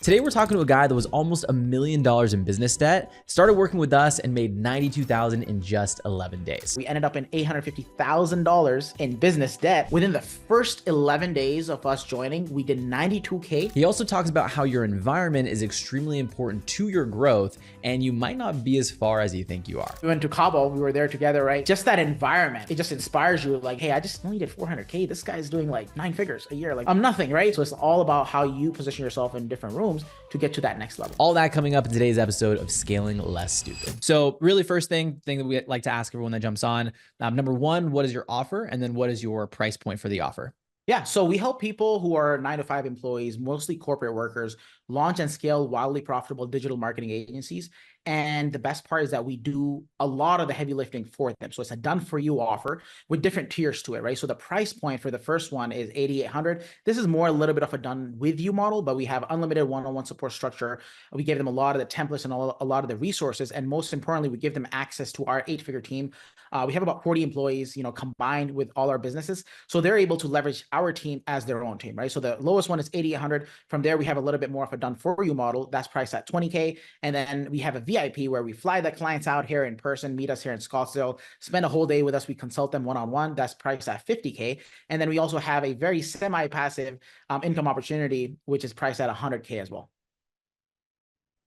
Today, we're talking to a guy that was almost $1 million in business debt, started working with us, and made $92,000 in just 11 days. We ended up in $850,000 in business debt. Within the first 11 days of us joining, we did 92K. He also talks about how your environment is extremely important to your growth, and you might not be as far as you think you are. We went to Cabo, we were there together, right? Just that environment, it just inspires you like, hey, I just only did 400K. This guy's doing like 9 figures a year. Like, I'm nothing, right? So it's all about how you position yourself in different rooms to get to that next level. All that coming up in today's episode of Scaling Less Stupid. So really first thing that we like to ask everyone that jumps on, number one, what is your offer? And then what is your price point for the offer? Yeah, so we help people who are 9 to 5 employees, mostly corporate workers, launch and scale wildly profitable digital marketing agencies. And the best part is that we do a lot of the heavy lifting for them. So it's a done for you offer with different tiers to it, right? So the price point for the first one is $8,800. This is more a little bit of a done with you model, but we have unlimited one-on-one support structure. We give them a lot of the templates and a lot of the resources. And most importantly, we give them access to our 8-figure team. We have about 40 employees, combined with all our businesses. So they're able to leverage our team as their own team, right? So the lowest one is $8,800. From there, we have a little bit more of a done for you model. That's priced at $20K. And then we have a VIP where we fly the clients out here in person, meet us here in Scottsdale, spend a whole day with us. We consult them one-on-one. That's priced at $50K. And then we also have a very semi-passive income opportunity, which is priced at $100K as well.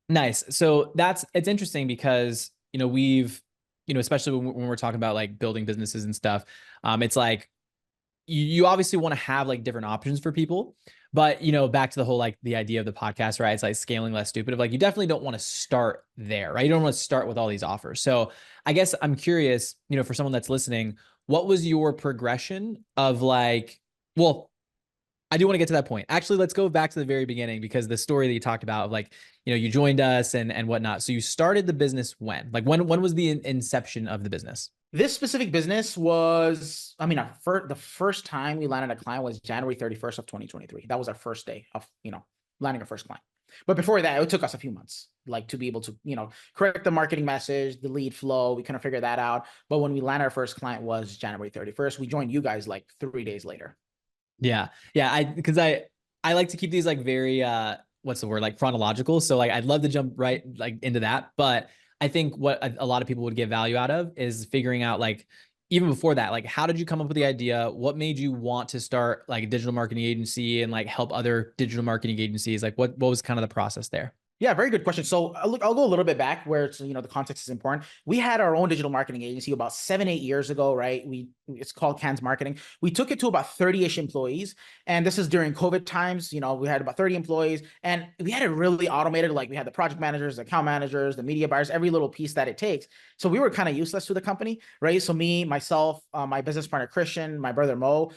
Nice. So it's interesting because, we've, especially when we're talking about like building businesses and stuff, it's like, you obviously want to have like different options for people, but back to the whole, like the idea of the podcast, right? It's like scaling less stupid of like, you definitely don't want to start there, right? You don't want to start with all these offers. So I guess I'm curious, for someone that's listening, what was your progression of like, well, I do want to get to that point. Actually, let's go back to the very beginning, because the story that you talked about of like, you joined us and whatnot. So you started the business when? Like when was the inception of the business? This specific business was, the first time we landed a client was January 31st of 2023. That was our first day of, landing our first client. But before that, it took us a few months, like to be able to, correct the marketing message, the lead flow. We kind of figured that out. But when we landed our first client was January 31st. We joined you guys like 3 days later. Yeah. Yeah. Because I like to keep these like very, what's the word? Like chronological. So like, I'd love to jump right like into that. But I think what a lot of people would get value out of is figuring out like, even before that, like, how did you come up with the idea? What made you want to start like a digital marketing agency and like help other digital marketing agencies? Like what was kind of the process there? Yeah, very good question. So I'll go a little bit back where it's, the context is important. We had our own digital marketing agency about 7-8 years ago, right? It's called Cans Marketing. We took it to about 30-ish employees. And this is during COVID times. We had about 30 employees and we had it really automated. Like we had the project managers, the account managers, the media buyers, every little piece that it takes. So we were kind of useless to the company, right? So me, myself, my business partner, Christian, my brother, Mo,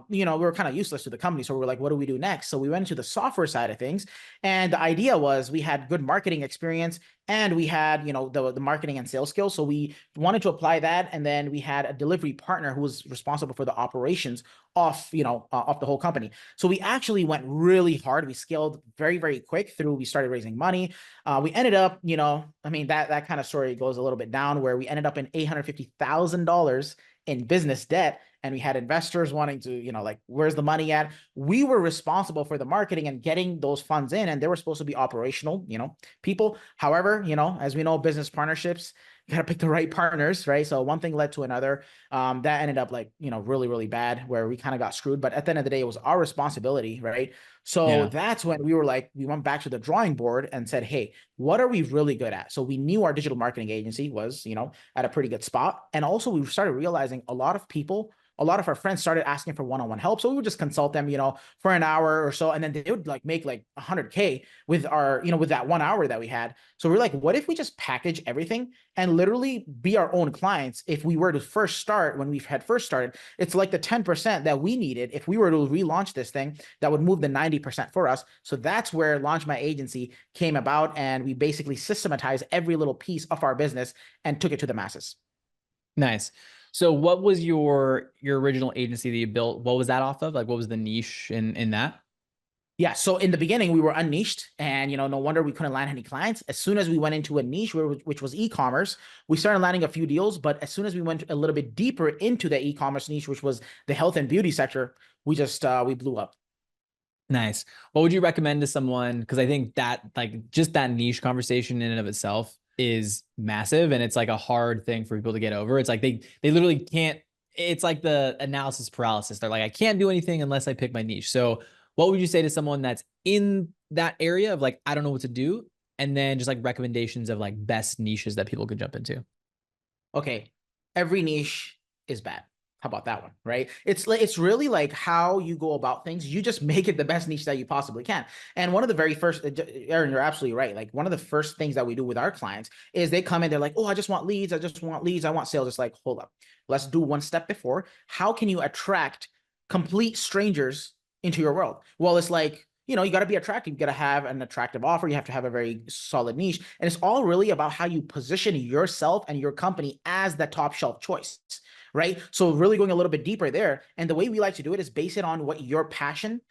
we were kind of useless to the company. So we were like, what do we do next? So we went into the software side of things. And the idea was we had good marketing experience and we had, the marketing and sales skills. So we wanted to apply that. And then we had a delivery partner who was responsible for the operations of the whole company. So we actually went really hard. We scaled very, very quick we started raising money. We ended up, that kind of story goes a little bit down where we ended up in $850,000 in business debt. And we had investors wanting to, like, where's the money at? We were responsible for the marketing and getting those funds in, and they were supposed to be operational, people. However, as we know, business partnerships, you got to pick the right partners, right? So one thing led to another. That ended up like, really, really bad where we kind of got screwed. But at the end of the day, it was our responsibility, right? So that's when we went back to the drawing board and said, hey, what are we really good at? So we knew our digital marketing agency was, at a pretty good spot. And also we started realizing a lot of our friends started asking for one-on-one help. So we would just consult them, for an hour or so. And then they would like make like 100K with our, with that 1 hour that we had. So we're like, what if we just package everything and literally be our own clients? If we were to first start, when we had first started, it's like the 10% that we needed. If we were to relaunch this thing, that would move the 90% for us. So that's where Launch My Agency came about. And we basically systematized every little piece of our business and took it to the masses. Nice. So what was your original agency that you built? What was that off of? Like, what was the niche in that? Yeah. So in the beginning, we were unniched and, no wonder we couldn't land any clients. As soon as we went into a niche, which was e-commerce, we started landing a few deals. But as soon as we went a little bit deeper into the e-commerce niche, which was the health and beauty sector, we blew up. Nice. What would you recommend to someone? Because I think that like just that niche conversation in and of itself is massive, and it's like a hard thing for people to get over. It's like they literally can't. It's like the analysis paralysis. They're like, I can't do anything unless I pick my niche. So, what would you say to someone that's in that area of like, I don't know what to do, and then just like recommendations of like best niches that people could jump into? Okay, every niche is bad. How about that one, right? It's like it's really like how you go about things. You just make it the best niche that you possibly can. And one of the very first, Aaron, you're absolutely right. Like one of the first things that we do with our clients is they come in, they're like, "Oh, I just want leads. I just want leads. I want sales." It's like, hold up, let's do one step before. How can you attract complete strangers into your world? Well, it's like you got to be attractive. You got to have an attractive offer. You have to have a very solid niche. And it's all really about how you position yourself and your company as the top shelf choice, right? So really going a little bit deeper there. And the way we like to do it is base it on what your passions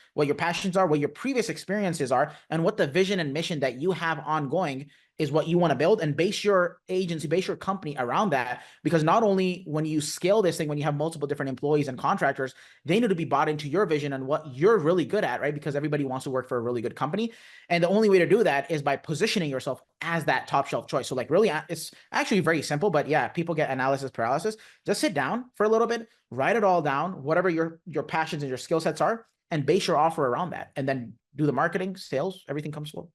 are, what your previous experiences are, and what the vision and mission that you have ongoing is what you want to build, and base your agency, base your company around that. Because not only when you scale this thing, when you have multiple different employees and contractors, they need to be bought into your vision and what you're really good at, right? Because everybody wants to work for a really good company. And the only way to do that is by positioning yourself as that top shelf choice. So like really, it's actually very simple, but yeah, people get analysis paralysis. Just sit down for a little bit, write it all down, whatever your passions and your skill sets are, and base your offer around that. And then do the marketing, sales, everything comes slow.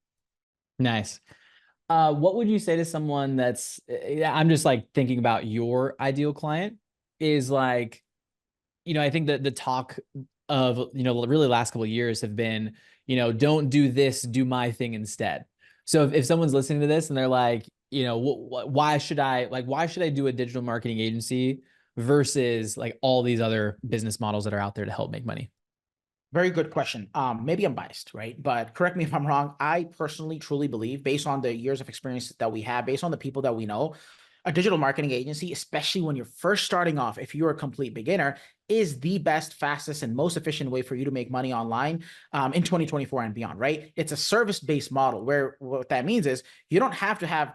Nice. What would you say to someone that's, yeah, I'm just like thinking about your ideal client is like, I think that the talk of, really last couple of years have been, don't do this, do my thing instead. So if someone's listening to this and they're like, why should I do a digital marketing agency versus like all these other business models that are out there to help make money? Very good question. Maybe I'm biased, right? But correct me if I'm wrong. I personally truly believe, based on the years of experience that we have, based on the people that we know, a digital marketing agency, especially when you're first starting off, if you're a complete beginner, is the best, fastest, and most efficient way for you to make money online in 2024 and beyond, right? It's a service-based model where what that means is you don't have to have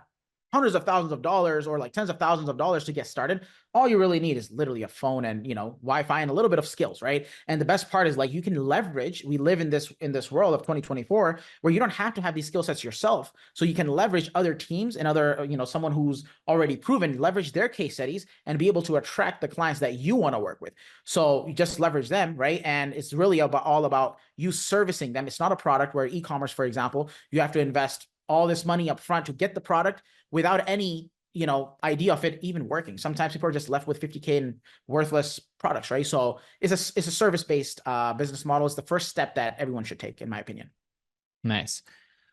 hundreds of thousands of dollars or like tens of thousands of dollars to get started. All you really need is literally a phone and Wi-Fi and a little bit of skills, right? And the best part is like you can leverage. We live in this world of 2024 where you don't have to have these skill sets yourself, so you can leverage other teams and other someone who's already proven, leverage their case studies and be able to attract the clients that you want to work with. So you just leverage them, right? And it's really all about you servicing them. It's not a product where e-commerce, for example, you have to invest all this money up front to get the product without any idea of it even working. Sometimes people are just left with 50K in worthless products, right? So it's a service-based business model. It's the first step that everyone should take, in my opinion. Nice.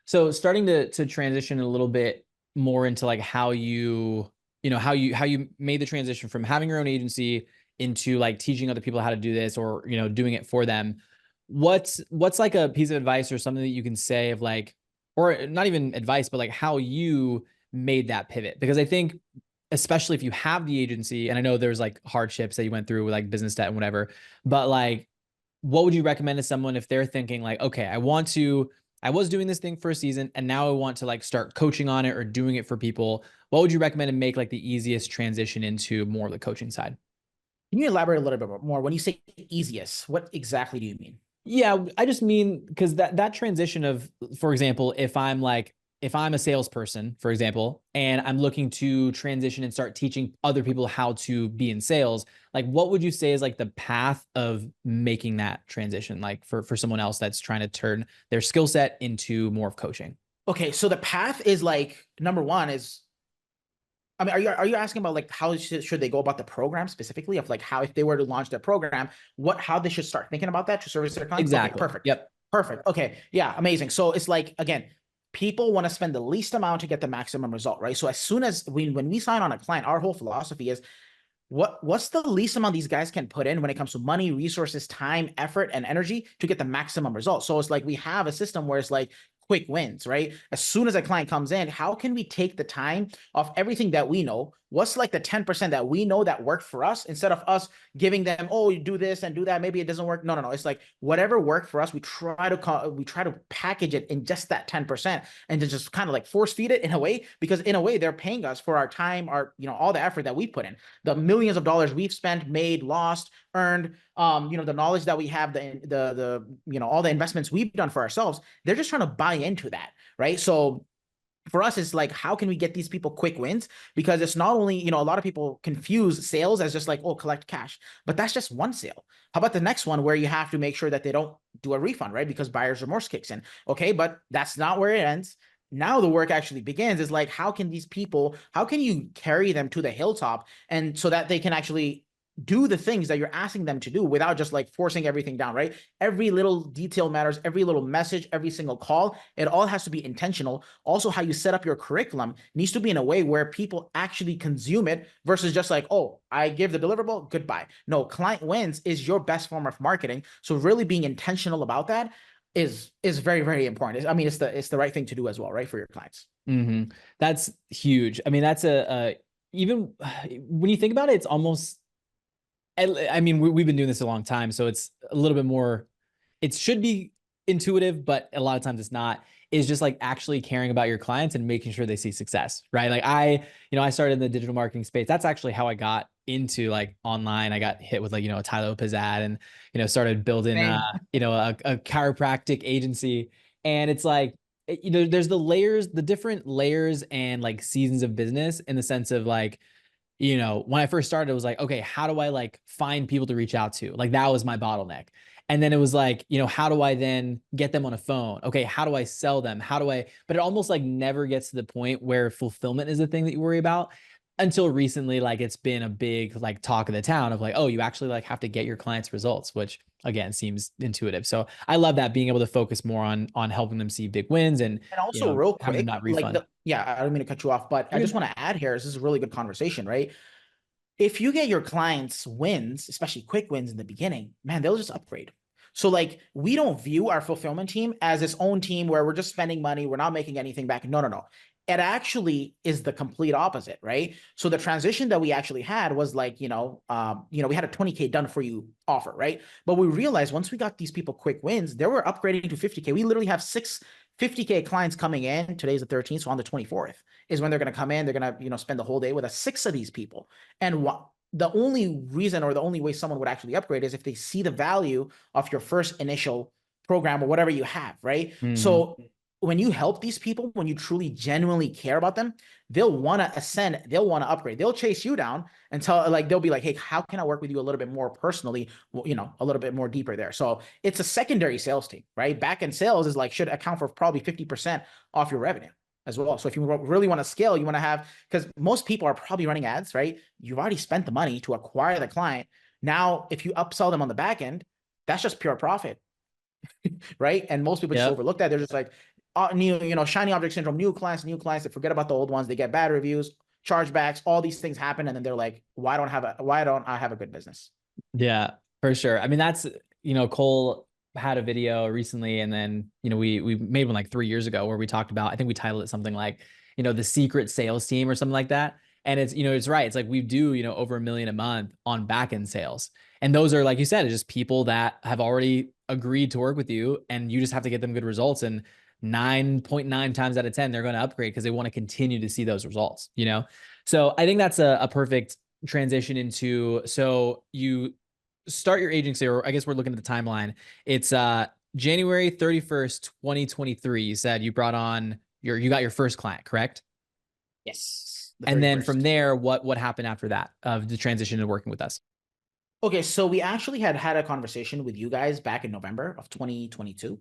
So starting to transition a little bit more into like how you made the transition from having your own agency into like teaching other people how to do this, or doing it for them. What's like a piece of advice or something that you can say of like, or not even advice, but like how you made that pivot? Because I think especially if you have the agency, and I know there's like hardships that you went through with like business debt and whatever, but like what would you recommend to someone if they're thinking like, okay, I was doing this thing for a season and now I want to like start coaching on it or doing it for people. What would you recommend to make like the easiest transition into more of the coaching side? Can you elaborate a little bit more? When you say easiest, what exactly do you mean? Yeah, I just mean because that transition of, for example, if I'm a salesperson, for example, and I'm looking to transition and start teaching other people how to be in sales, like what would you say is like the path of making that transition, like for someone else that's trying to turn their skill set into more of coaching? Okay, so the path is like number one is, I mean, are you asking about like how should they go about the program specifically, of like how if they were to launch their program, how they should start thinking about that to service their clients? Okay, Exactly. perfect. Yep. Perfect. Okay. Yeah, amazing. So it's like again, people want to spend the least amount to get the maximum result, right? So as soon as when we sign on a client, our whole philosophy is what's the least amount these guys can put in when it comes to money, resources, time, effort, and energy to get the maximum result. So it's like we have a system where it's like quick wins, right? As soon as a client comes in, how can we take the time of everything that we know? What's like the 10% that we know that worked for us, instead of us giving them, oh, you do this and do that, maybe it doesn't work. No, no, no. It's like whatever worked for us, we try to package it in just that 10% and to just kind of like force feed it in a way, because in a way they're paying us for our time, our all the effort that we put in, the millions of dollars we've spent, made, lost, earned, the knowledge that we have, all the investments we've done for ourselves. They're just trying to buy into that, right? So for us, it's like, how can we get these people quick wins? Because it's not only, a lot of people confuse sales as just like, oh, collect cash, but that's just one sale. How about the next one where you have to make sure that they don't do a refund, right? Because buyer's remorse kicks in. Okay, but that's not where it ends. Now the work actually begins, is like, how can you carry them to the hilltop, and so that they can actually do the things that you're asking them to do without just like forcing everything down, right? Every little detail matters, every little message, every single call, it all has to be intentional. Also, how you set up your curriculum needs to be in a way where people actually consume it versus just like, oh, I give the deliverable, goodbye. No, client wins is your best form of marketing. So really being intentional about that is very, very important. I mean, it's the right thing to do as well, right, for your clients. Mm-hmm. That's huge. I mean, that's even when you think about it, it's almost, I mean, we've been doing this a long time, so it's a little bit more, it should be intuitive, but a lot of times it's not, is just like actually caring about your clients and making sure they see success, right? Like I started in the digital marketing space. That's actually how I got into like online. I got hit with like, a Tyler Lopez ad, and, started building, Same. a chiropractic agency. And it's like, there's the different layers and like seasons of business, in the sense of like, when I first started, it was like, okay, how do I like find people to reach out to? Like that was my bottleneck. And then it was like, how do I then get them on a phone? Okay, how do I sell them? But it almost like never gets to the point where fulfillment is the thing that you worry about, until recently. Like it's been a big like talk of the town of like, oh, you actually like have to get your clients results, which again seems intuitive. So I love that, being able to focus more on helping them see big wins, and, And also, real having them quick, not like refund. I don't mean to cut you off, but I You're just good. want to add here, this is a really good conversation, right? If you get your clients wins, especially quick wins in the beginning, man, they'll just upgrade. So like, we don't view our fulfillment team as its own team where we're just spending money, we're not making anything back. No, no, no. It actually is the complete opposite, right? So the transition that we actually had was like, we had a 20K done for you offer, right? But we realized once we got these people quick wins, they were upgrading to 50K. We literally have 50K clients coming in. Today's the 13th, so on the 24th is when they're going to come in. They're going to, spend the whole day with us, 6 of these people. And the only reason, or the only way someone would actually upgrade, is if they see the value of your first initial program or whatever you have, right? Mhm. So when you help these people, when you truly genuinely care about them, they'll want to ascend, they'll want to upgrade, they'll chase you down until like they'll be like, hey, how can I work with you a little bit more personally, a little bit more deeper there. So it's a secondary sales team, right? Back end sales is like, should account for probably 50% off your revenue as well. So if you really want to scale, you want to have, because most people are probably running ads, right? You've already spent the money to acquire the client. Now, if you upsell them on the back end, that's just pure profit, right? And most people just Yep. overlook that. They're just like, new, shiny object syndrome, new clients, they forget about the old ones. They get bad reviews, chargebacks, all these things happen. And then they're like, why don't I have a good business? Yeah, for sure. I mean, that's, Cole had a video recently, and then, we made one like 3 years ago where we talked about, I think we titled it something like, the secret sales team or something like that. And it's, it's right. It's like we do, over 1 million a month on back end sales. And those are, like you said, it's just people that have already agreed to work with you, and you just have to get them good results. And 9.9 times out of 10, they're going to upgrade because they want to continue to see those results. So I think that's a perfect transition into, so you start your agency, or I guess we're looking at the timeline. It's January 31st, 2023. You said you brought on you got your first client, correct? Yes, the And then from 31st. there, what happened after that of the transition to working with us? Okay, so we actually had a conversation with you guys back in November of 2022.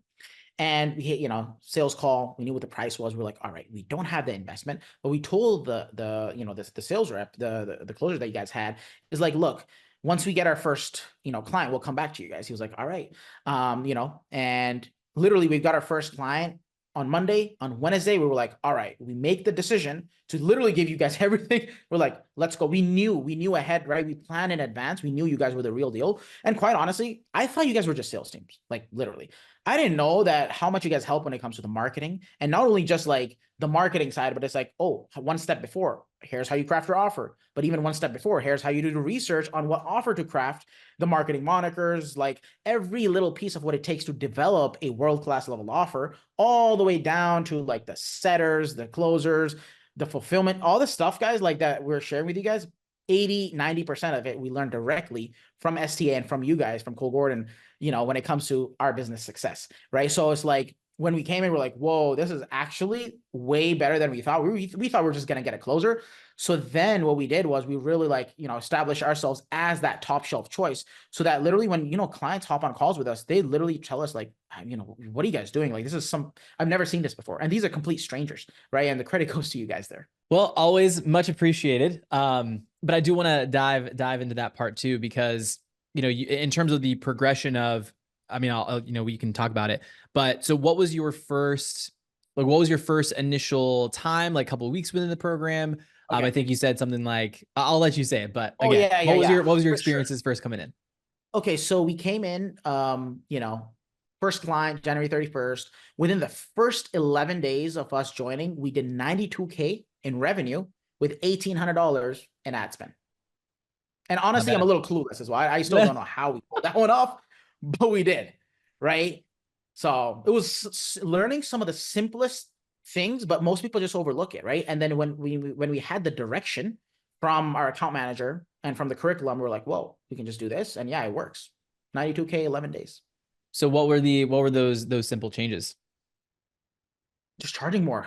And we hit, sales call. We knew what the price was. We're like, all right, we don't have the investment, but we told the sales rep, the closer that you guys had, is like, look, once we get our first, client, we'll come back to you guys. He was like, all right, and literally we've got our first client on Monday. On Wednesday, we were like, all right, we make the decision to literally give you guys everything. We're like, let's go. We knew ahead, right? We planned in advance. We knew you guys were the real deal. And quite honestly, I thought you guys were just sales teams, like literally. I didn't know that how much you guys help when it comes to the marketing, and not only just like the marketing side, but it's like, oh, one step before, here's how you craft your offer. But even one step before, here's how you do the research on what offer to craft, the marketing monikers, like every little piece of what it takes to develop a world-class level offer, all the way down to like the setters, the closers, the fulfillment, all the stuff, guys, like that we're sharing with you guys. 80-90% of it we learned directly from STA and from you guys, from Cole Gordon, when it comes to our business success, right? So it's like when we came in, we're like, whoa, this is actually way better than we thought. We thought we were just going to get a closer. So then what we did was we really established ourselves as that top shelf choice, so that literally when, clients hop on calls with us, they literally tell us like, what are you guys doing? Like, this is I've never seen this before. And these are complete strangers, right? And the credit goes to you guys there. Well, always much appreciated. But I do want to dive into that part too, because in terms of the progression of, I mean, we can talk about it. But so, what was your first, like, what was your first initial time, like, a couple of weeks within the program? I Okay. think you said something like, I'll let you say it, but Oh again, yeah, yeah, yeah, what was your for sure. experiences first coming in? Okay, so we came in, first client January 31st. Within the first 11 days of us joining, we did 92K in revenue with $1,800 in ad spend. And Not honestly, I'm a bad. little clueless as well. I still don't know how we pulled that one off, but we did, right? So it was learning some of the simplest things, but most people just overlook it, right? And then when we had the direction from our account manager and from the curriculum, we're like, whoa, we can just do this, and yeah, it works. 92K, 11 days. So what were those simple changes? Just charging more.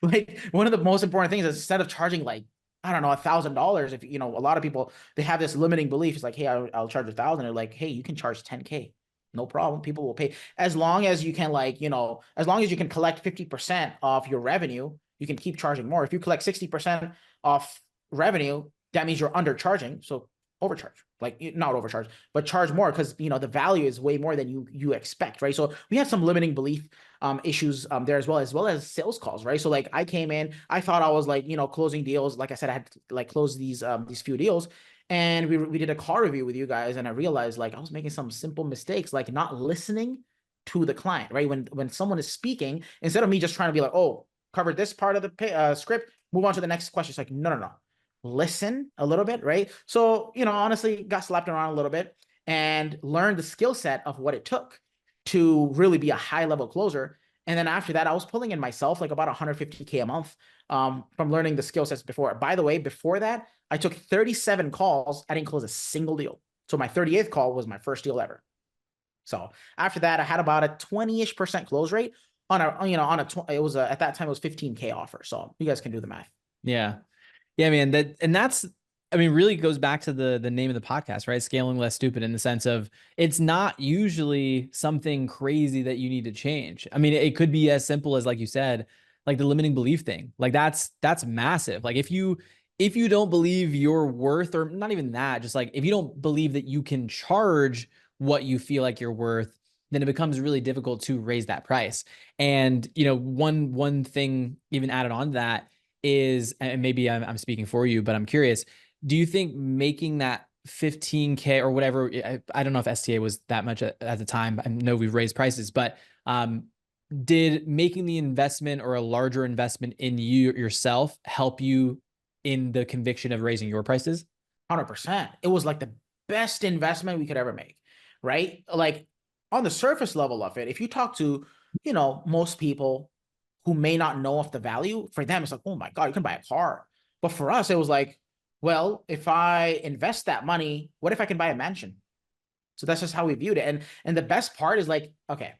Like, one of the most important things is, instead of charging like, I don't know, $1,000, if a lot of people, they have this limiting belief. It's like, hey, I'll charge 1,000. They're like, hey, you can charge 10K. No problem. People will pay, as long as you can, as long as you can collect 50% of your revenue, you can keep charging more. If you collect 60% off revenue, that means you're undercharging. So overcharge, like, not overcharge, but charge more, because the value is way more than you expect, right? So we had some limiting belief issues there, as well as sales calls, right? So like, I came in, I thought I was like, closing deals. Like I said, I had to like close these few deals, and we did a call review with you guys, and I realized like I was making some simple mistakes, like not listening to the client, right? When someone is speaking, instead of me just trying to be like, oh, covered this part of the script, move on to the next question. It's like, no, no, no, listen a little bit, right? So, honestly, got slapped around a little bit and learned the skill set of what it took to really be a high level closer. And then after that, I was pulling in myself like about 150K a month, from learning the skill sets before. By the way, before that, I took 37 calls. I didn't close a single deal. So my 38th call was my first deal ever. So after that, I had about a 20-ish% close rate on it was at that time, it was 15K offer. So you guys can do the math. Yeah. Yeah, man. That's, I mean, really goes back to the name of the podcast, right? Scaling less stupid, in the sense of, it's not usually something crazy that you need to change. I mean, it could be as simple as, like you said, like the limiting belief thing. Like, that's massive. Like, if you don't believe you're worth, or not even that, just like, if you don't believe that you can charge what you feel like you're worth, then it becomes really difficult to raise that price. And one thing even added on to that is, and maybe I'm speaking for you, but I'm curious, do you think making that 15K or whatever, I don't know if STA was that much at the time. I know we've raised prices, but did making the investment, or a larger investment in you yourself, help you in the conviction of raising your prices? 100%. It was like the best investment we could ever make, right? Like, on the surface level of it, if you talk to, most people who may not know of the value, for them, it's like, oh my God, you can buy a car. But for us, it was like, well, if I invest that money, what if I can buy a mansion? So that's just how we viewed it. And the best part is like, okay,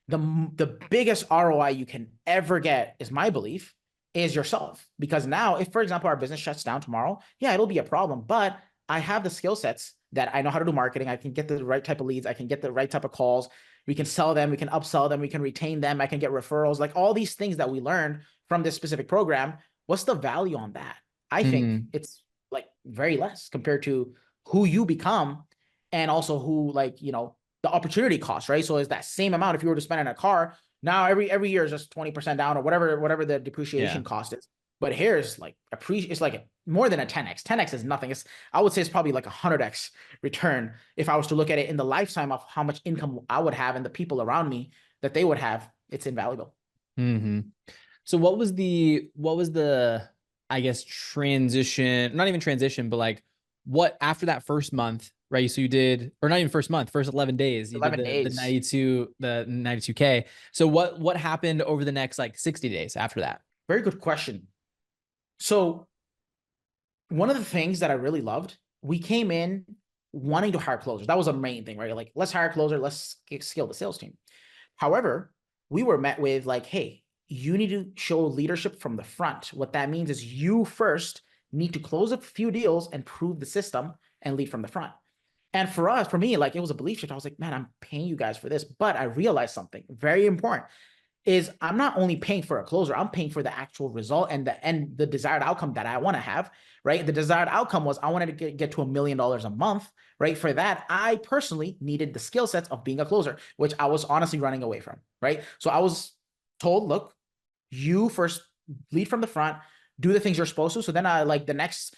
the biggest ROI you can ever get, is my belief, is yourself. Because now, if for example our business shuts down tomorrow, yeah, it'll be a problem, but I have the skill sets that I know how to do marketing. I can get the right type of leads. I can get the right type of calls. We can sell them. We can upsell them. We can retain them. I can get referrals. Like, all these things that we learned from this specific program. What's the value on that? I think Mm, it's like very less compared to who you become, and also who, like, the opportunity cost, right? So it's that same amount if you were to spend on a car. Now every year is just 20% down, or whatever the yeah. depreciation cost is. But here's like it's like more than a 10x. 10x is nothing. I would say it's probably like a 100x return if I was to look at it in the lifetime of how much income I would have and the people around me that they would have. It's invaluable. Hmm. So what was the, I guess, transition, not even transition, but like, what after that first month, right? So you did, or not even first month, first 11 days, you did 11 the days. 92K. So what happened over the next like 60 days after that? Very good question. So one of the things that I really loved, we came in wanting to hire closers. That was a main thing, right? Like, let's hire a closer, let's scale the sales team. However, we were met with like, hey, you need to show leadership from the front. What that means is you first need to close a few deals and prove the system and lead from the front. And for us, for me, like it was a belief shift. I was like, man, I'm paying you guys for this. But I realized something very important is I'm not only paying for a closer, I'm paying for the actual result and the desired outcome that I want to have, right? The desired outcome was I wanted to get to $1 million a month, right? For that, I personally needed the skill sets of being a closer, which I was honestly running away from, right? So I was told, look, you first lead from the front, do the things you're supposed to. So then I like the next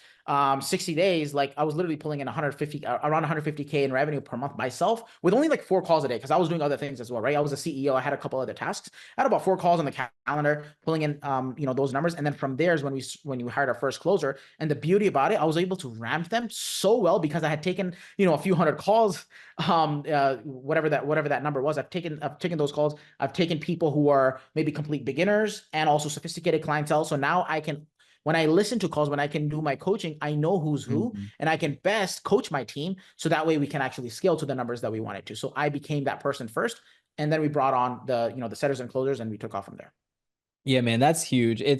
60 days, like I was literally pulling in 150, around 150K in revenue per month myself with only like 4 calls a day. Cause I was doing other things as well, right? I was a CEO. I had a couple other tasks. I had about 4 calls on the calendar, pulling in, those numbers. And then from there is when we hired our first closer. And the beauty about it, I was able to ramp them so well because I had taken, a few hundred calls, whatever that number was. I've taken those calls. I've taken people who are maybe complete beginners and also sophisticated clientele. So now I can, when I listen to calls, when I can do my coaching, I know who's who, Mhm. and I can best coach my team. So that way we can actually scale to the numbers that we wanted to. So I became that person first. And then we brought on the setters and closers and we took off from there. Yeah, man, that's huge. I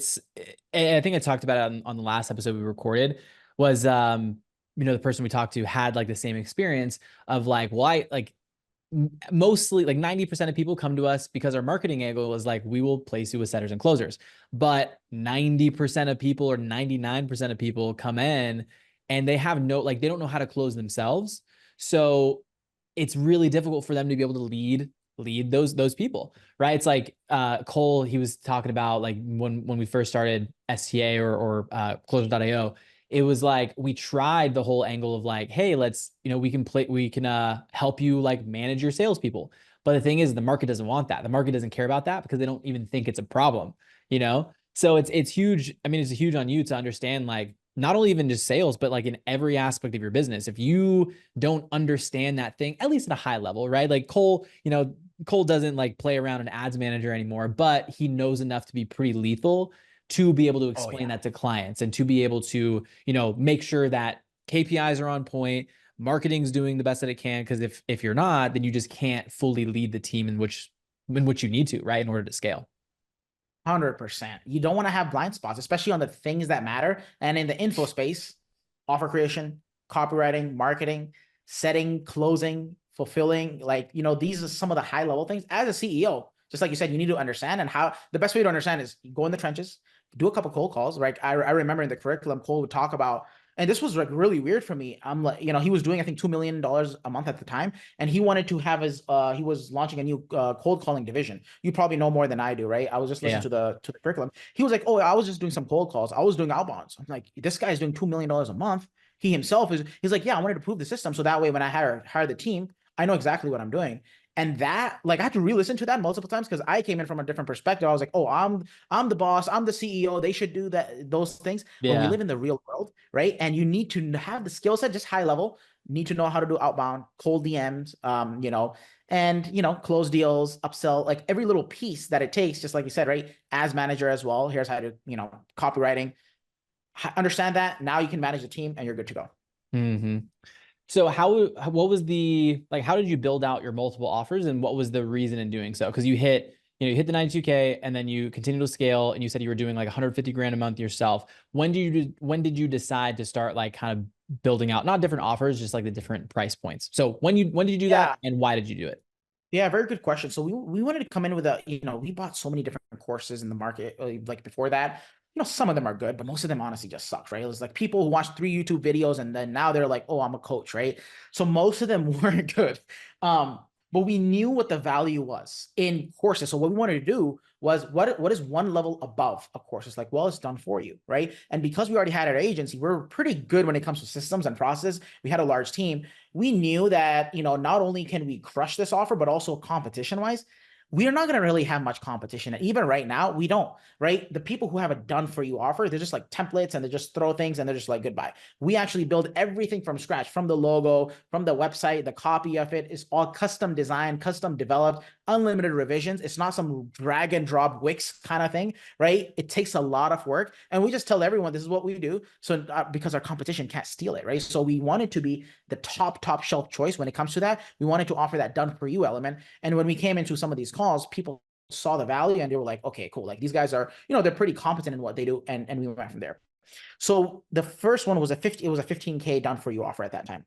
think I talked about it on the last episode we recorded was, the person we talked to had like the same experience of like, well, I like mostly like 90% of people come to us because our marketing angle is like, we will place you with setters and closers. But 90% of people or 99% of people come in and they have like, they don't know how to close themselves. So it's really difficult for them to be able to lead those people, right? It's like Cole, he was talking about like when we first started STA or Closer.io, it was like we tried the whole angle of like, hey, let's, we can help you like manage your salespeople. But the thing is, the market doesn't want that. The market doesn't care about that because they don't even think it's a problem, you know? So it's huge. I mean, it's huge on you to understand like not only even just sales, but like in every aspect of your business. If you don't understand that thing, at least at a high level, right? Like Cole, Cole doesn't like play around an ads manager anymore, but he knows enough to be pretty lethal to be able to Oh explain yeah. that to clients and to be able to, make sure that KPIs are on point, marketing's doing the best that it can. Cause if you're not, then you just can't fully lead the team in which you need to, right? In order to scale. 100%. You don't want to have blind spots, especially on the things that matter. And in the info space, offer creation, copywriting, marketing, setting, closing, fulfilling, like, these are some of the high level things. As a CEO, just like you said, you need to understand. And how the best way to understand is you go in the trenches, do a couple cold calls. Right. I remember in the curriculum, Cole would talk about, and this was like really weird for me. I'm like, he was doing, I think, $2 million a month at the time. And he wanted to have he was launching a new cold calling division. You probably know more than I do, right? I was just listening Yeah. to the curriculum. He was like, oh, I was just doing some cold calls. I was doing outbounds. I'm like, this guy's doing $2 million a month. He himself he's like, yeah, I wanted to prove the system. So that way, when I hire the team, I know exactly what I'm doing. And that, like, I had to re-listen to that multiple times because I came in from a different perspective. I was like, oh, I'm the boss, I'm the CEO. They should do those things. But we Yeah. live in the real world, right? And you need to have the skill set, just high level, need to know how to do outbound, cold DMs, and close deals, upsell, like every little piece that it takes, just like you said, right? As manager as well. Here's how to, copywriting. Understand that. Now you can manage the team and you're good to go. Mm-hmm. So what was the like how did you build out your multiple offers and what was the reason in doing so? Because you hit the 92K and then you continue to scale and you said you were doing like 150 grand a month yourself. When did you decide to start like kind of building out not different offers, just like the different price points? So when did you do that Yeah. and why did you do it? Yeah, very good question. So we wanted to come in with we bought so many different courses in the market, like before that. Some of them are good, but most of them honestly just suck, right? It was like people who watched 3 YouTube videos and then now they're like, oh, I'm a coach, right? So most of them weren't good. Um, but we knew what the value was in courses. So what we wanted to do was what is one level above a course? It's like, well, it's done for you, right? And because we already had our agency, we're pretty good when it comes to systems and process. We had a large team. We knew that, not only can we crush this offer, but also competition wise, we are not going to really have much competition. And even right now, we don't, right? The people who have a done for you offer, they're just like templates and they just throw things and they're just like goodbye. We actually build everything from scratch, from the logo, from the website, the copy of it is all custom designed, custom developed, unlimited revisions. It's not some drag and drop Wix kind of thing, right? It takes a lot of work. And we just tell everyone this is what we do. So because our competition can't steal it, right? So we wanted to be the top shelf choice when it comes to that. We wanted to offer that done for you element. And when we came into some of these calls, people saw the value and they were like, okay, cool. Like these guys are, they're pretty competent in what they do. And we went from there. So the first one was it was a 15K done for you offer at that time.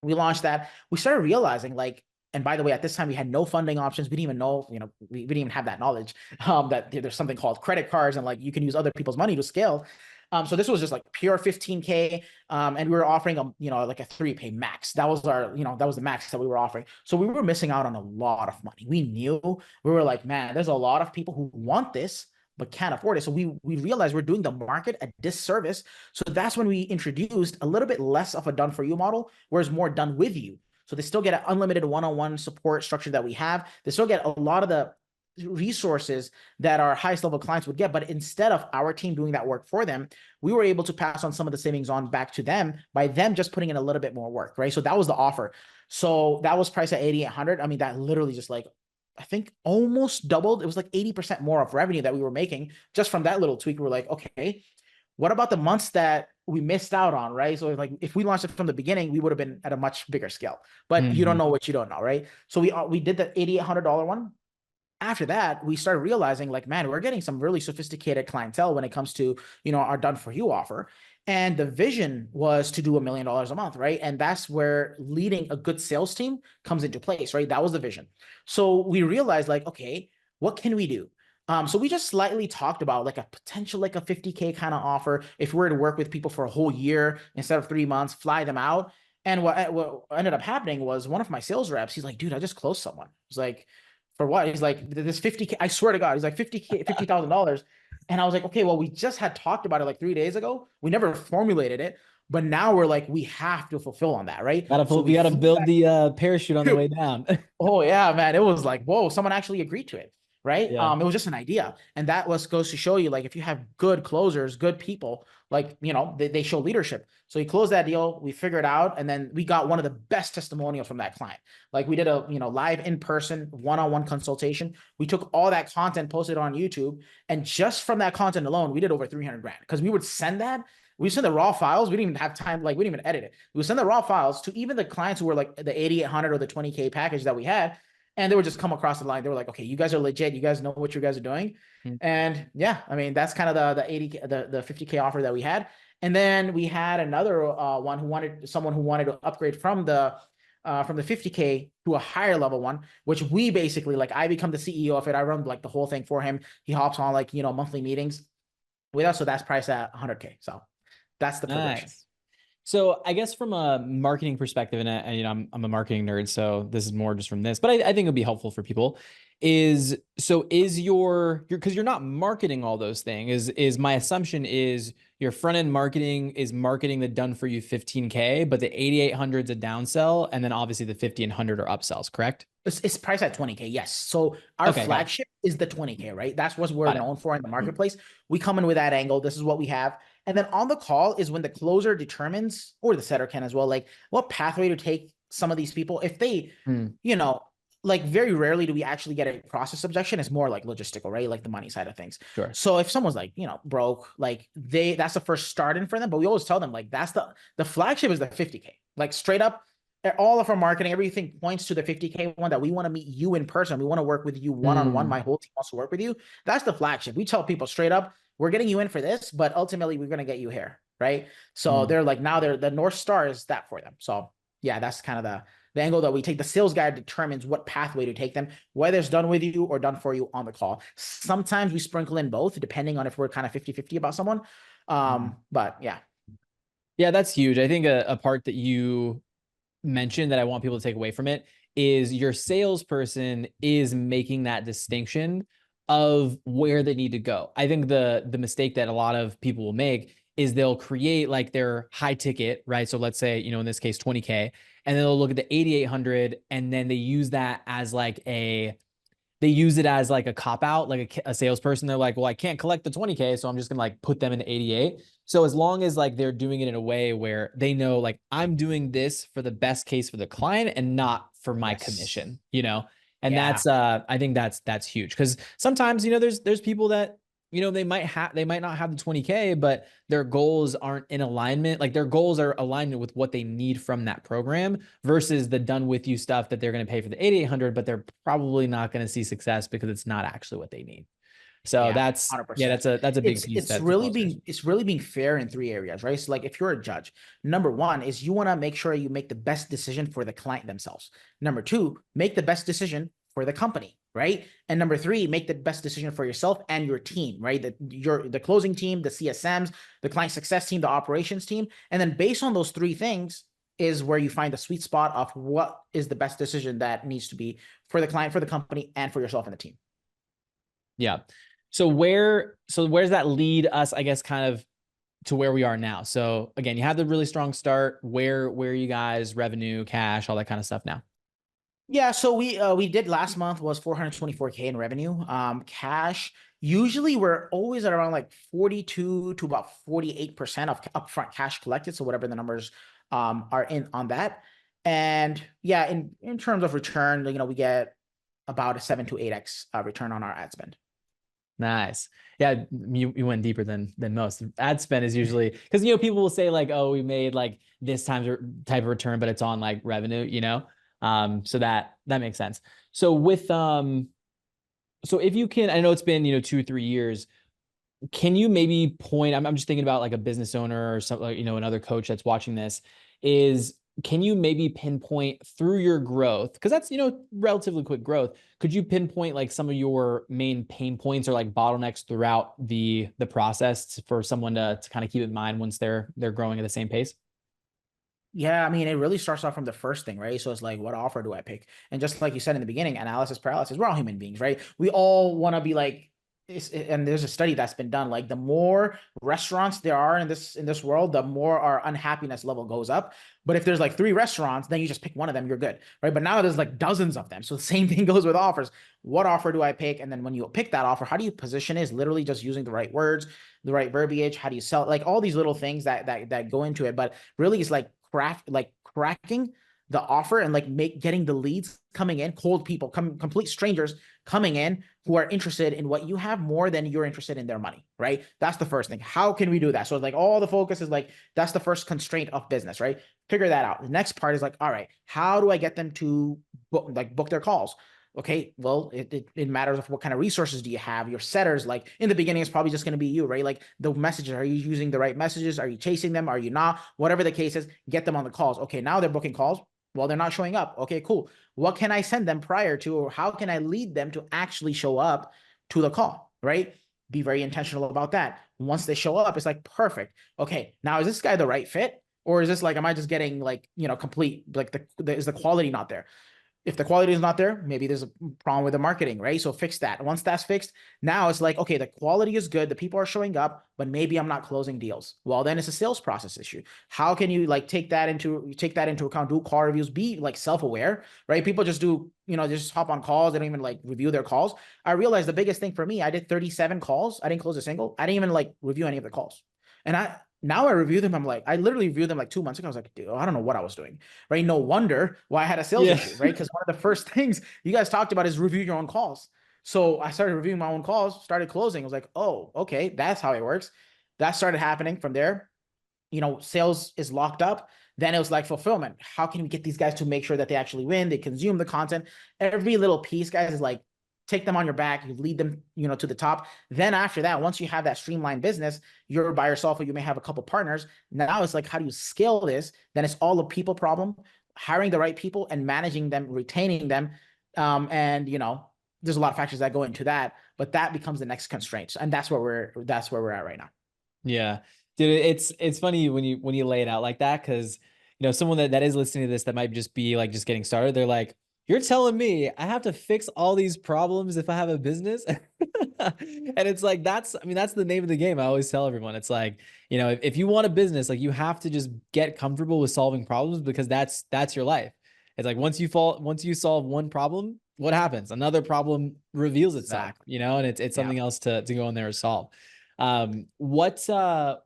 We launched that. We started realizing like, and by the way, at this time we had no funding options. We didn't even know, we didn't even have that knowledge that there's something called credit cards and like you can use other people's money to scale. So this was just like pure 15K. And we were offering like a 3 pay max. That was that was the max that we were offering. So we were missing out on a lot of money. We knew, we were like, man, there's a lot of people who want this but can't afford it. So we realized we're doing the market a disservice. So that's when we introduced a little bit less of a done for you model, whereas more done with you. So they still get an unlimited one-on-one support structure that we have. They still get a lot of the resources that our highest level clients would get. But instead of our team doing that work for them, we were able to pass on some of the savings on back to them by them just putting in a little bit more work, right? So that was the offer. So that was priced at 8,800. I mean, that literally just like, I think almost doubled. It was like 80% more of revenue that we were making just from that little tweak. We were like, okay, what about the months that we missed out on, right? So like if we launched it from the beginning, we would have been at a much bigger scale. But you don't know what you don't know, right? So we did the $8,800 one. After that, we started realizing like, man, we're getting some really sophisticated clientele when it comes to, our done for you offer. And the vision was to do $1 million a month, right? And that's where leading a good sales team comes into place, right? That was the vision. So we realized like, okay, what can we do? So we just slightly talked about like a potential, like a 50K kind of offer. If we were to work with people for a whole year instead of 3 months, fly them out. And what ended up happening was one of my sales reps, he's like, dude, I just closed someone. He's like, for what? He's like, this 50K, I swear to God, he's like 50K, $50,000. And I was like, okay, well, we just had talked about it like 3 days ago. We never formulated it, but now we're like, we have to fulfill on that, right? So We we gotta flew build that. the parachute on the way down. Oh yeah, man. It was like, whoa, someone actually agreed to it. Right. Yeah. It was just an idea. And that was goes to show you, like, if you have good closers, good people, like, they show leadership. So we closed that deal, we figured out, and then we got one of the best testimonials from that client. Like we did a, live in-person one-on-one consultation. We took all that content, posted on YouTube, and just from that content alone, we did over 300 grand because we would send that. We send the raw files. We didn't even have time. Like we didn't even edit it. We would send the raw files to even the clients who were like the 8,800 or the 20K package that we had. And they would just come across the line. They were like, okay, you guys are legit. You guys know what you guys are doing. And yeah, I mean, that's kind of the 80, the 50K offer that we had. And then we had another one someone who wanted to upgrade from the 50K to a higher level one, which we basically, like, I become the CEO of it. I run like the whole thing for him. He hops on like, monthly meetings with us. So that's priced at 100K. So that's the progression. Nice. So I guess from a marketing perspective, and I'm a marketing nerd, so this is more just from this, but I think it'll be helpful for people. Is your because you're not marketing all those things. Is my assumption is your front end marketing is marketing the done for you 15K, but the 8,800 is a downsell, and then obviously the 50 and 100 are upsells, correct? It's priced at 20K. Yes. So our Okay, got it. flagship is the 20K, right? That's what we're Got it. known for in the marketplace. We come in with that angle. This is what we have. And then on the call is when the closer determines, or the setter can as well, like what pathway to take some of these people. If they, like very rarely do we actually get a process objection. It's more like logistical, right? Like the money side of things. Sure. So if someone's like, broke, like that's the first start in for them. But we always tell them like, that's the flagship is the 50K, like straight up. All of our marketing, everything points to the 50K one that we want to meet you in person. We want to work with you one-on-one. My whole team wants to work with you. That's the flagship. We tell people straight up, we're getting you in for this, but ultimately we're going to get you here. Right. So they're like, now the North Star is that for them. So yeah, that's kind of the angle that we take. The sales guy determines what pathway to take them, whether it's done with you or done for you on the call. Sometimes we sprinkle in both, depending on if we're kind of 50-50 about someone. But yeah. Yeah, that's huge. I think a part that you mentioned that I want people to take away from it is your salesperson is making that distinction of where they need to go. I think the mistake that a lot of people will make is they'll create like their high ticket, right? So let's say, in this case, 20K, and then they'll look at the 8,800 and then they use that as like they use it as like a cop out, like a salesperson. They're like, well, I can't collect the 20K, so I'm just gonna like put them in 88. So as long as like they're doing it in a way where they know like I'm doing this for the best case for the client and not for my commission, And Yeah. that's I think that's huge, because sometimes, there's people that, they might not have the 20K, but their goals aren't in alignment. Like their goals are aligned with what they need from that program versus the done with you stuff that they're going to pay for the 8,800, but they're probably not going to see success because it's not actually what they need. So Yeah, that's, yeah, 100%. that's a big piece It's to really closers. being fair in three areas, right? So like if you're a judge, number one is you want to make sure you make the best decision for the client themselves. Number two, make the best decision for the company, right? And number three, make the best decision for yourself and your team, right? The closing team, the CSMs, the client success team, the operations team. And then based on those three things is where you find the sweet spot of what is the best decision that needs to be for the client, for the company, and for yourself and the team. Yeah. So where's that lead us, I guess, kind of to where we are now? So again, you have the really strong start. Where are you guys, revenue, cash, all that kind of stuff now? Yeah, so we did last month was 424K in revenue. Cash, usually we're always at around like 42 to about 48% of upfront cash collected. So whatever the numbers are in on that. And yeah, in terms of return, we get about a 7 to 8x return on our ad spend. Nice. Yeah, you went deeper than most. Ad spend is usually because, people will say like, oh, we made like this type of return, but it's on like revenue. So that makes sense. So so if you can, I know it's been 2 or 3 years. Can you maybe point? I'm just thinking about like a business owner or something, like, another coach that's watching this. Is Can you maybe pinpoint through your growth? Because that's, relatively quick growth. Could you pinpoint like some of your main pain points or like bottlenecks throughout the process for someone to kind of keep in mind once they're growing at the same pace? Yeah, I mean, it really starts off from the first thing, right? So it's like, what offer do I pick? And just like you said in the beginning, analysis paralysis, we're all human beings, right? We all want to be like, and there's a study that's been done, like the more restaurants there are in this world, the more our unhappiness level goes up. But if there's like three restaurants, then you just pick one of them, you're good, right? But now there's like dozens of them. So the same thing goes with offers. What offer do I pick? And then when you pick that offer, how do you position it? Is literally just using the right words, the right verbiage. How do you sell it? Like all these little things that go into it. But really, it's like cracking the offer and like getting the leads coming in, cold people, complete strangers coming in who are interested in what you have more than you're interested in their money, right? That's the first thing. How can we do that? So like all the focus is like, that's the first constraint of business, right? Figure that out. The next part is like, all right, how do I get them to book their calls? Okay, well, it matters of what kind of resources do you have, your setters. Like in the beginning, it's probably just going to be you, right? Like the messages, are you using the right messages? Are you chasing them? Are you not? Whatever the case is, get them on the calls. Okay, now they're booking calls. Well, they're not showing up. Okay, cool. What can I send them prior to, or how can I lead them to actually show up to the call, right? Be very intentional about that. Once they show up, it's like, perfect. Okay, now is this guy the right fit? Or is this like, am I just getting like, complete, like is the quality not there? If the quality is not there, maybe there's a problem with the marketing, right? So fix that. Once that's fixed, now it's like, okay, the quality is good, the people are showing up, but maybe I'm not closing deals. Well, then it's a sales process issue. How can you like take that into account? Do call reviews, be like self-aware, right? People just do, just hop on calls, they don't even like review their calls. I realized the biggest thing for me, I did 37 calls, I didn't close a single, I didn't even like review any of the calls. And now I review them. I'm like, I literally reviewed them like 2 months ago. I was like, dude, I don't know what I was doing, right? No wonder why I had a sales Yeah. issue, right? Because one of the first things you guys talked about is review your own calls. So I started reviewing my own calls, started closing. I was like, oh, okay, that's how it works. That started happening from there. Sales is locked up. Then it was like fulfillment. How can we get these guys to make sure that they actually win? They consume the content. Every little piece, guys, is like take them on your back. You lead them, to the top. Then after that, once you have that streamlined business, you're by yourself or you may have a couple partners. Now it's like, how do you scale this? Then it's all a people problem, hiring the right people and managing them, retaining them. And there's a lot of factors that go into that, but that becomes the next constraint. And that's where we're at right now. Yeah. Dude, it's funny when you lay it out like that, because someone that is listening to this that might just be like just getting started, they're like, you're telling me I have to fix all these problems if I have a business? And it's like, that's the name of the game. I always tell everyone, it's like, if you want a business, like you have to just get comfortable with solving problems, because that's your life. It's like once you solve one problem, what happens? Another problem reveals itself, Exactly. and it's Yeah. something else to go in there and solve. What So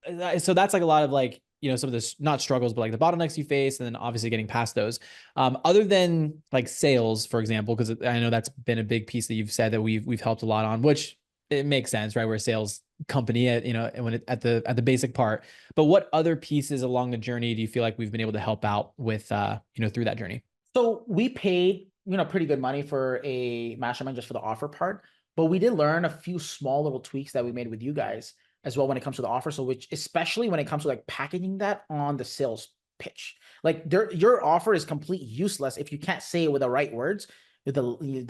that's like a lot of like, some of the not struggles, but like the bottlenecks you face, and then obviously getting past those. Other than like sales, for example, because I know that's been a big piece that you've said that we've helped a lot on, which it makes sense, right? We're a sales company at, when at the basic part. But what other pieces along the journey do you feel like we've been able to help out with, through that journey? So we paid, pretty good money for a mastermind just for the offer part, but we did learn a few small little tweaks that we made with you guys as well when it comes to the offer. So which, especially when it comes to like packaging that on the sales pitch, like your offer is completely useless if you can't say it with the right words, with the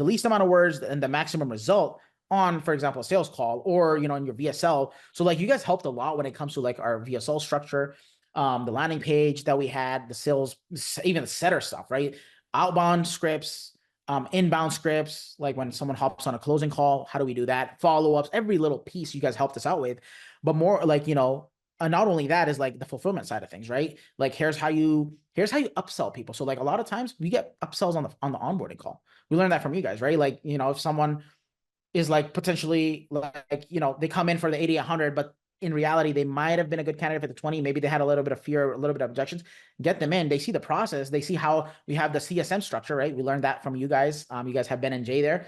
least amount of words and the maximum result on, for example, a sales call or, in your VSL. So like you guys helped a lot when it comes to like our VSL structure, the landing page that we had, the sales, even the setter stuff, right? Outbound scripts, inbound scripts, like when someone hops on a closing call, how do we do that? Follow-ups, every little piece you guys helped us out with. But more like, and not only that is like the fulfillment side of things, right? Like here's how you upsell people. So like a lot of times we get upsells on the onboarding call. We learned that from you guys, right? Like, if someone is like potentially like, they come in for the 80, 100, but in reality, they might have been a good candidate for the 20. Maybe they had a little bit of fear, a little bit of objections. Get them in. They see the process. They see how we have the CSM structure, right? We learned that from you guys. You guys have Ben and Jay there.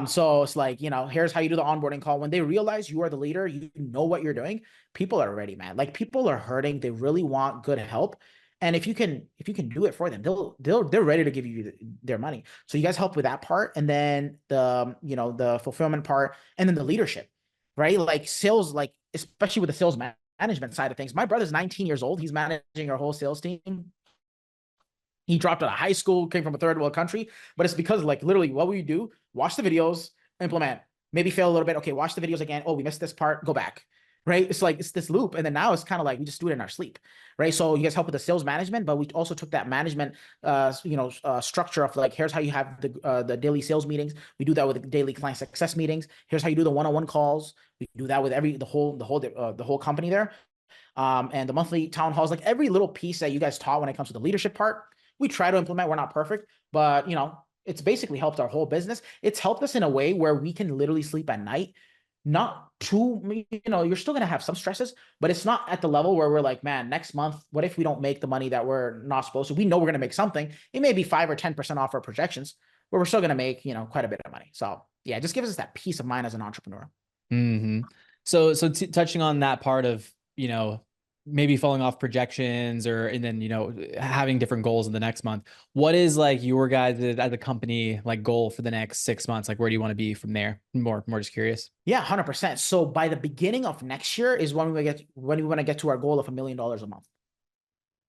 So it's like, here's how you do the onboarding call. When they realize you are the leader, you know what you're doing, people are ready, man. Like people are hurting. They really want good help. And if you can do it for them, they're ready to give you their money. So you guys help with that part, and then the fulfillment part, and then the leadership, right? Like sales, like especially with the sales management side of things. My brother's 19 years old. He's managing our whole sales team. He dropped out of high school, came from a third world country, but it's because like literally what we do, watch the videos, implement, maybe fail a little bit. Okay, watch the videos again. Oh, we missed this part, go back. Right. It's like it's this loop. And then now it's kind of like we just do it in our sleep. Right. So you guys help with the sales management, but we also took that management structure of like, here's how you have the daily sales meetings. We do that with the daily client success meetings. Here's how you do the one-on-one calls. We do that with the whole company there. And the monthly town halls, like every little piece that you guys taught when it comes to the leadership part, we try to implement. We're not perfect, but it's basically helped our whole business. It's helped us in a way where we can literally sleep at night. Not too, you're still gonna have some stresses, but it's not at the level where we're like, man, next month, what if we don't make the money that we're not supposed to? We know we're gonna make something. It may be 5 or 10% off our projections, but we're still gonna make, quite a bit of money. So yeah, it just gives us that peace of mind as an entrepreneur. Mm-hmm. So touching on that part of, maybe falling off projections or, and then, having different goals in the next month, what is like your guys as a company, like goal for the next 6 months? Like, where do you want to be from there? More just curious. Yeah, 100%. So by the beginning of next year is when we want to get to our goal of $1 million a month.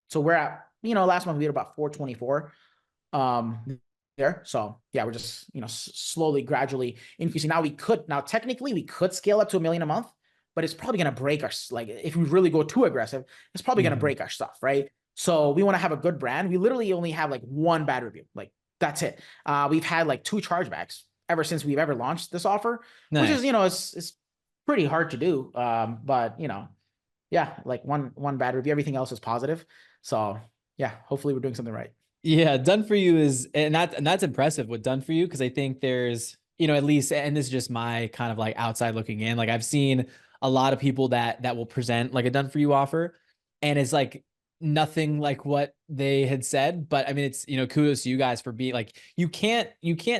So we're at, last month we had about 424 there. So yeah, we're just, slowly, gradually increasing. Now technically we could scale up to 1 million a month, but it's probably going to break our, like, if we really go too aggressive, it's probably going to break our stuff. Right. So we want to have a good brand. We literally only have like one bad review. Like that's it. We've had like 2 chargebacks ever since we've ever launched this offer, which is, Nice. it's pretty hard to do. But yeah, like one bad review, everything else is positive. So yeah, hopefully we're doing something right. Yeah, done for you is, and that's impressive what done for you, because I think there's, at least, and this is just my kind of like outside looking in, like I've seen a lot of people that will present like a done for you offer, and it's like nothing like what they had said. But I mean, it's, kudos to you guys for being like, you can't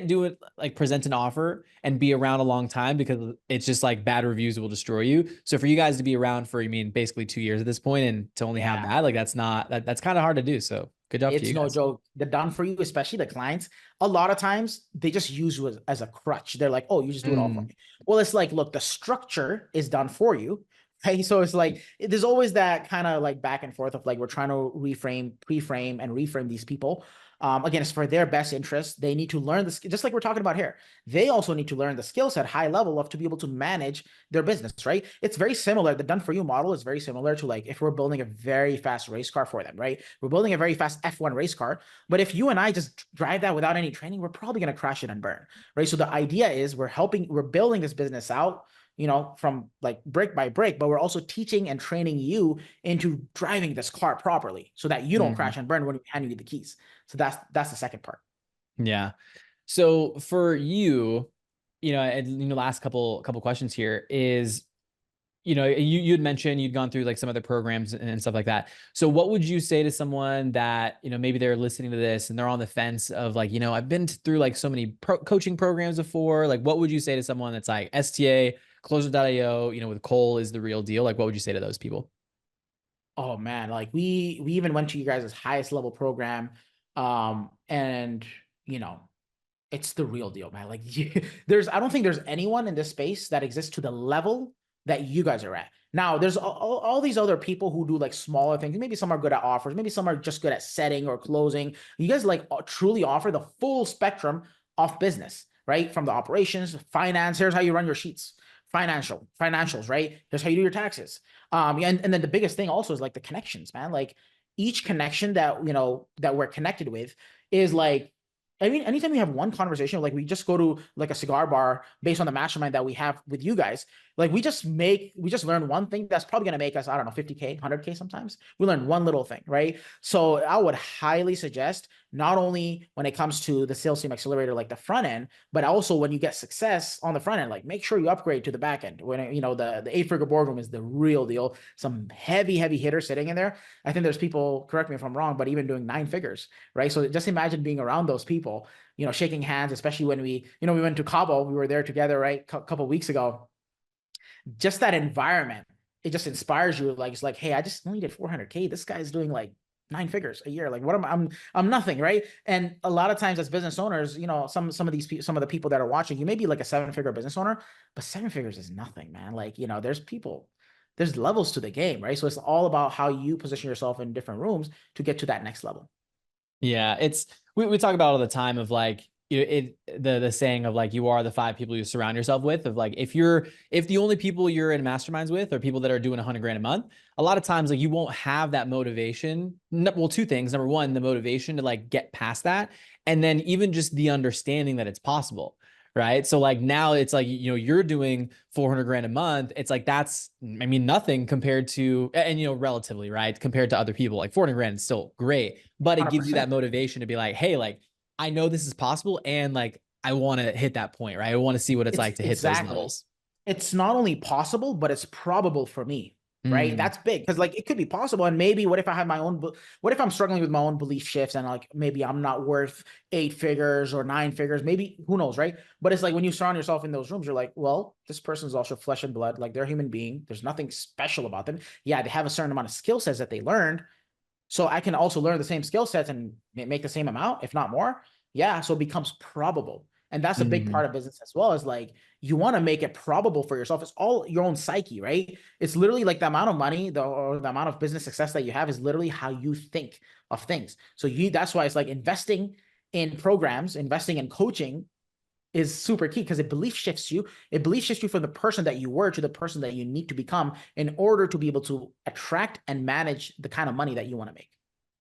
do it, like present an offer and be around a long time, because it's just like bad reviews will destroy you. So for you guys to be around for, basically 2 years at this point, and to only have Yeah. that, like that's kind of hard to do. So good job to It's you no guys. joke. The done for you, especially the clients, a lot of times they just use you as a crutch. They're like, oh, you just do it all for Mm, me. Well, it's like, look, the structure is done for you. Okay. So it's like, there's always that kind of like back and forth of like, we're trying to reframe, pre-frame, and reframe these people. Again, it's for their best interest. They need to learn this, just like we're talking about here. They also need to learn the skill set, high level, of to be able to manage their business, right? It's very similar. The done for you model is very similar to like if we're building a very fast race car for them, right? We're building a very fast F1 race car, but if you and I just drive that without any training, we're probably going to crash it and burn, right? So the idea is we're building this business out, from like brick by brick, but we're also teaching and training you into driving this car properly so that you don't mhm. crash and burn when we hand you the keys. So that's the second part. Yeah. So for you, and last couple questions here is, you had mentioned you'd gone through like some other programs and stuff like that. So what would you say to someone that, maybe they're listening to this and they're on the fence of like, I've been through like so many coaching programs before. Like, what would you say to someone that's like STA, Closer.io, with Cole is the real deal? Like, what would you say to those people? Oh man, like we even went to you guys' highest level program. And you know, it's the real deal, man. Like I don't think there's anyone in this space that exists to the level that you guys are at. Now, there's all these other people who do like smaller things. Maybe some are good at offers. Maybe some are just good at setting or closing. You guys like truly offer the full spectrum of business, right? From the operations, finance. Here's how you run your sheets. Financials, right? Here's how you do your taxes. And then the biggest thing also is like the connections, man. Like each connection that that we're connected with is like, I mean, anytime we have one conversation, like we just go to like a cigar bar based on the mastermind that we have with you guys, like we just learn one thing that's probably going to make us, I don't know, 50K, 100K sometimes. We learn one little thing, right? So I would highly suggest not only when it comes to the sales team accelerator, like the front end, but also when you get success on the front end, like make sure you upgrade to the back end. When, the 8-figure boardroom is the real deal. Some heavy hitters sitting in there. I think there's people, correct me if I'm wrong, but even doing 9 figures, right? So just imagine being around those people, shaking hands, especially when we went to Cabo, we were there together, right? A couple of weeks ago. Just that environment, it just inspires you. Like, it's like, hey, I just only did 400K. This guy's doing like 9 figures a year. Like, what am I? I'm nothing, right? And a lot of times as business owners, some of the people that are watching, you may be like a 7-figure business owner, but 7 figures is nothing, man. Like, there's levels to the game, right? So it's all about how you position yourself in different rooms to get to that next level. Yeah, we talk about all the time of like the saying of like you are the 5 people you surround yourself with, of like if the only people you're in masterminds with are people that are doing 100 grand a month, a lot of times like you won't have that motivation. Well, two things. Number one, the motivation to like get past that, and then even just the understanding that it's possible. Right. So like now it's like, you're doing 400 grand a month. It's like, that's, I mean, nothing compared to, and, relatively, right. Compared to other people, like 400 grand is still great, but it gives you that 100%. motivation to be like, hey, like, I know this is possible. And like, I want to hit that point, right. I want to see what it's It's like to hit those exactly. levels. It's not only possible, but it's probable for me, right? Mm, That's big because like it could be possible. And maybe what if I have my own, what if I'm struggling with my own belief shifts and like maybe I'm not worth 8 figures or 9 figures, maybe who knows, right? But it's like when you surround yourself in those rooms, you're like, well, this person's also flesh and blood. Like they're a human being. There's nothing special about them. Yeah, they have a certain amount of skill sets that they learned. So I can also learn the same skill sets and make the same amount, if not more. Yeah. So it becomes probable. And that's a big mm, part of business as well, is like you want to make it probable for yourself. It's all your own psyche, right? It's literally like the amount of money, or the amount of business success that you have is literally how you think of things. So that's why it's like investing in programs, investing in coaching is super key because it belief shifts you. It belief shifts you from the person that you were to the person that you need to become in order to be able to attract and manage the kind of money that you want to make.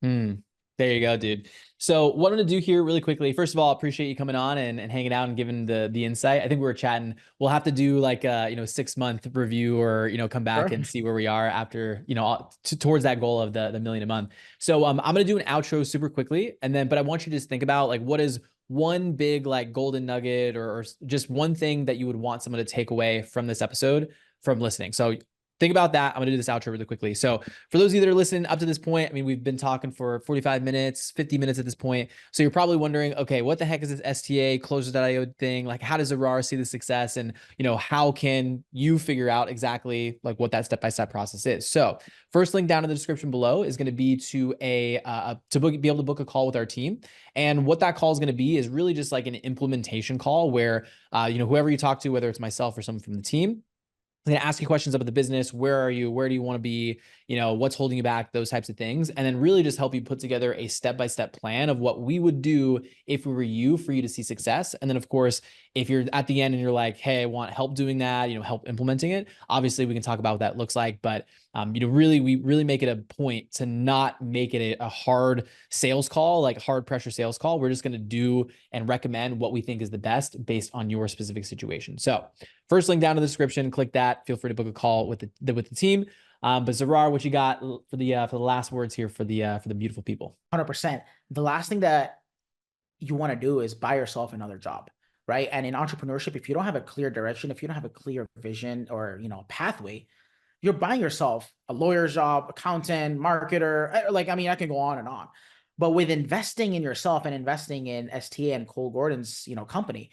mm. There you go, dude. So what I'm gonna do here really quickly, first of all, I appreciate you coming on and hanging out and giving the insight. I think we were chatting. We'll have to do like a 6-month review, or come back Sure. and see where we are after towards that goal of the million a month. So I'm gonna do an outro super quickly, and then but I want you to just think about like what is one big like golden nugget, or just one thing that you would want someone to take away from this episode from listening. So think about that. I'm gonna do this outro really quickly. So for those of you that are listening up to this point, I mean, we've been talking for 45 minutes, 50 minutes at this point. So you're probably wondering, okay, what the heck is this STA Closer.io thing? Like, how does Zareer see the success? And, how can you figure out exactly like what that step-by-step process is? So first link down in the description below is going to be to be able to book a call with our team. And what that call is going to be is really just like an implementation call where, whoever you talk to, whether it's myself or someone from the team, I'm going to ask you questions about the business. Where are you? Where do you want to be? What's holding you back? Those types of things. And then really just help you put together a step-by-step plan of what we would do if we were you, for you to see success. And then of course, if you're at the end and you're like, hey, I want help doing that, help implementing it, obviously we can talk about what that looks like. But we really make it a point to not make it a hard sales call, like hard pressure sales call. We're just going to do and recommend what we think is the best based on your specific situation. So first link down in the description, click that. Feel free to book a call with the team. But Zareer, what you got for the last words here for the beautiful people? 100%. The last thing that you want to do is buy yourself another job, right? And in entrepreneurship, if you don't have a clear direction, if you don't have a clear vision or, pathway, you're buying yourself a lawyer's job, accountant, marketer. Like, I mean, I can go on and on. But with investing in yourself and investing in STA and Cole Gordon's, company,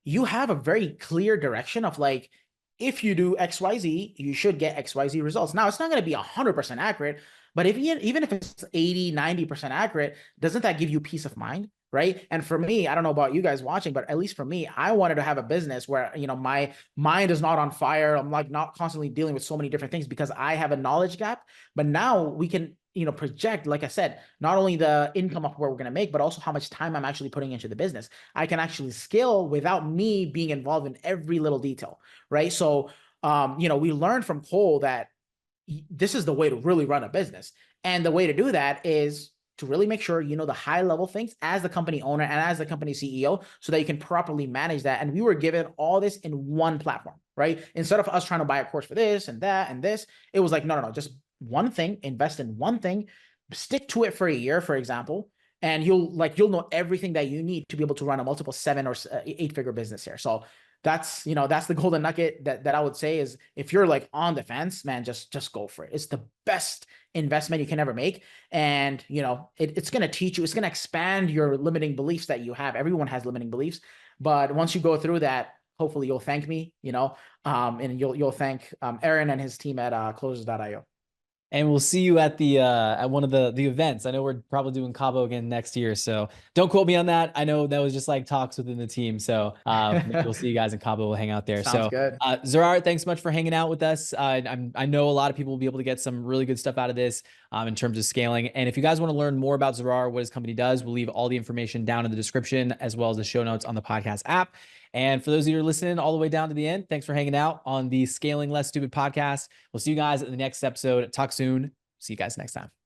you have a very clear direction of like, if you do XYZ, you should get XYZ results. Now, it's not going to be 100% accurate, but even if it's 80, 90% accurate, doesn't that give you peace of mind? Right. And for me, I don't know about you guys watching, but at least for me, I wanted to have a business where, my mind is not on fire. I'm like not constantly dealing with so many different things because I have a knowledge gap. But now we can, project, like I said, not only the income of what we're going to make, but also how much time I'm actually putting into the business. I can actually scale without me being involved in every little detail. Right. So, we learned from Cole that this is the way to really run a business. And the way to do that is to really make sure you know the high level things as the company owner and as the company CEO so that you can properly manage that. And we were given all this in one platform, right? Instead of us trying to buy a course for this and that and this, it was like, no, just one thing, invest in one thing, stick to it for a year, for example, and you'll know everything that you need to be able to run a multiple 7 or 8 figure business here. So that's the golden nugget that I would say is if you're like on the fence, man, just go for it. It's the best investment you can ever make. And it's going to teach you, it's going to expand your limiting beliefs that you have. Everyone has limiting beliefs, but once you go through that, hopefully you'll thank me, and you'll thank Aaron and his team at closers.io. And we'll see you at one of the events. I know we're probably doing Cabo again next year, so don't quote me on that. I know that was just like talks within the team. So maybe we'll see you guys in Cabo. We'll hang out there. Sounds So good. Zareer, thanks so much for hanging out with us. I know a lot of people will be able to get some really good stuff out of this in terms of scaling. And if you guys want to learn more about Zareer, what his company does, we'll leave all the information down in the description as well as the show notes on the podcast app. And for those of you who are listening all the way down to the end, thanks for hanging out on the Scaling Less Stupid podcast. We'll see you guys in the next episode. Talk soon. See you guys next time.